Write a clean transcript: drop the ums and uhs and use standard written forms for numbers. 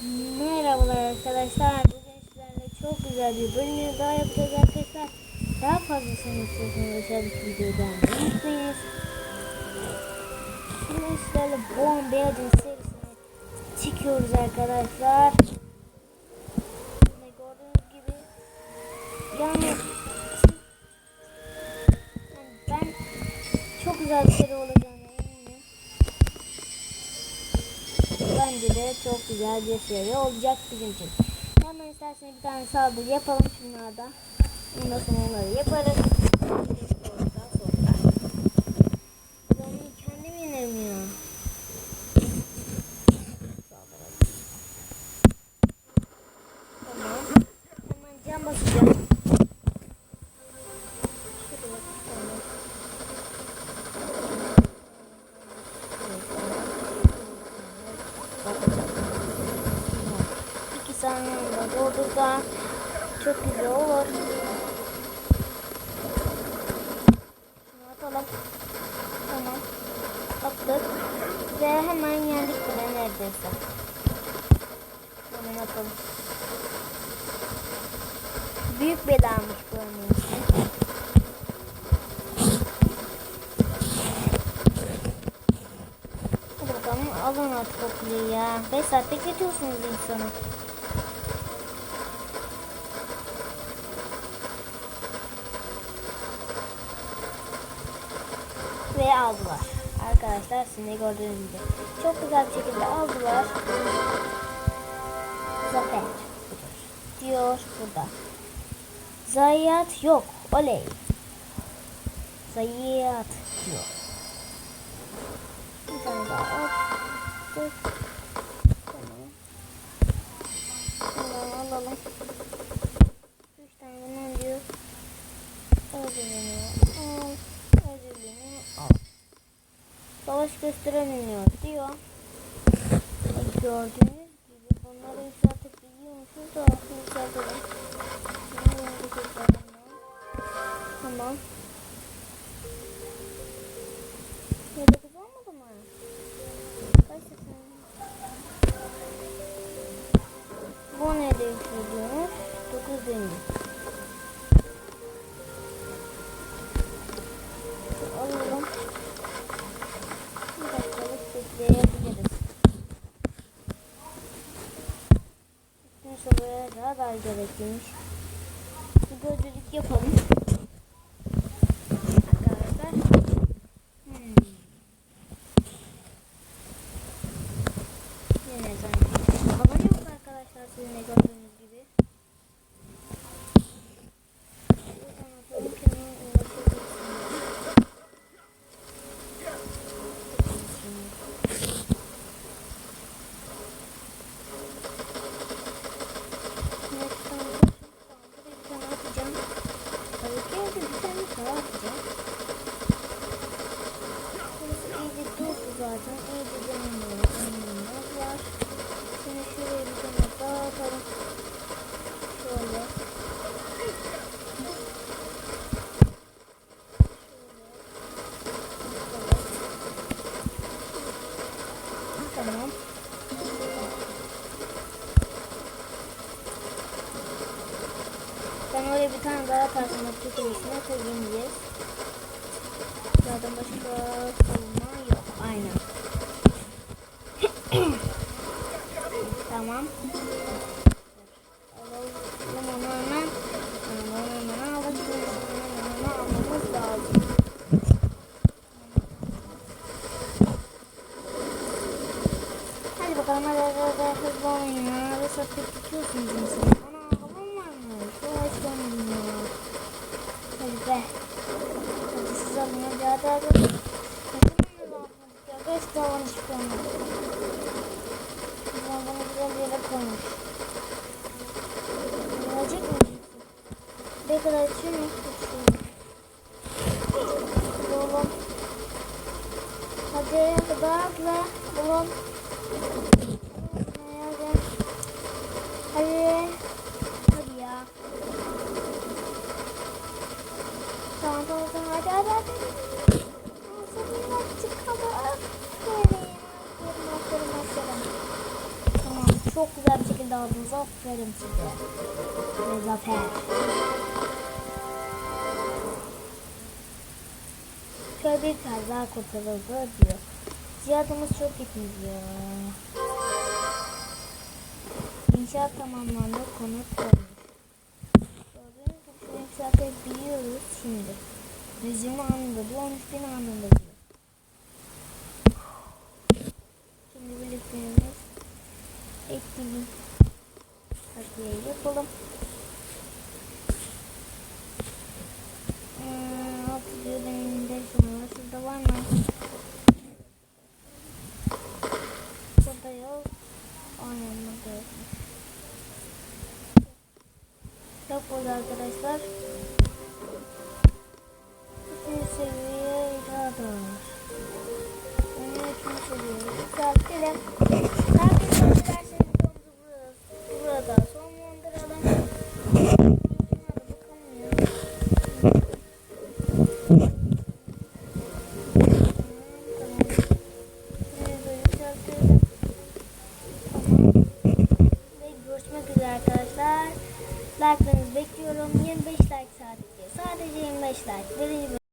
Merhabalar arkadaşlar. Bugün sizlerle çok güzel bir bölümü daha yapacağız arkadaşlar. Daha fazlasını istiyorsanız aşağıdaki videoyu beğenmeyi unutmayınız. Şimdi sizlerle Born Belgian serisini çekiyoruz arkadaşlar. Şimdi gördüğünüz gibi yani ben çok güzel bir seri olacağını eminim. Bence de çok güzel bir seri olacak bizim için. Hemen isterseniz bir tane saldırı yapalım şunlarda. Ondan sonra onları yaparız. Ben kendim yenerim ya. Tamam. Hemen cam basacağım. Saniyede doldurda çok güzel olur. Şunu atalım. Tamam. Attık. Ve hemen yendik bile neredeyse. Hemen atalım. Büyük belaymış bu örneğin. Hadi bakalım alın artık o kuleyi ya. 5 saat bekletiyorsunuz insanı. Ve aldılar. Arkadaşlar sizin de gördüğünüz gibi. Çok güzel bir şekilde aldılar. Zafer diyor burada. Zayiat yok. Oley. Zayiat diyor. Bir tane daha attık. Tamam. Şundan alalım. 3 tane bundan diyor. Ödülünü al. Ödülünü al. Savaş gösteremiyor diyor. Gördüğünüz gibi bunları yükseltebiliyormuşuz da yükseltelim. Tamam. Ya 9 olmadı mı? Kaç sesini? Bu nerede yükseliyormuş? 9 dönüyor. Alalım. Bir dakikalık bekleyebiliriz. Neyse buraya daha gerekliymiş. Bir gözlük yapalım. Arkadaşlar. Yine zaten hava yok arkadaşlar sizin de gördüğünüz gibi. Zaten iyice canımız var. Şimdi şuraya bir tane daha atalım. Şöyle. Tamam. Ben oraya bir tane daha personel tükürüsüne koyayım diye. Zaten başka savunma yok. Aynen. Tamam. Alalım onu hemen. Onu almamız lazım. Hadi bakalım hadi hızlı olun ya. Ve sattık tutuyorsunuz insanı. Ana havam var mı? Şu hiç görmedim ya. Hadi be. Hadi siz alın hadi. Beş tavan çıkıyor. Ben bunu güzel bir yere koymuş. Gelecek mi? Ne kadar açıyor mu? Oğlum. Hadi hızlı. Oğlum. Hadi. Hadi ya. Tamam hadi. Çıkalım. Böyle ya. Tamam. çok güzel bir şekilde aldınız. Aferin size. Ve zafer. Şöyle bir kez daha kurtarıldı diyor. Ziyadımız çok gitmiş ya. İnşaat tamamlandı. Konut olmuş. Gördüğünüz gibi şu yükseltebiliyoruz şimdi. 120 anında diyor. 13.000 anında diyor. Şimdi birliklerimiz ekleyelim. Takviyeyi yapalım. 6 diyor. Benim de sonra şurada var mı? Burada yok. Aynen burada yok. Yok burada arkadaşlar. 3. seviye radar. Onu 3. seviye yükseltelim. Herkese isterseniz burada sonlandıralım. Bakamıyor. Ve görüşmek üzere arkadaşlar. Like'larınızı bekliyorum. 25 like sadece. Sadece 25 like. Birinci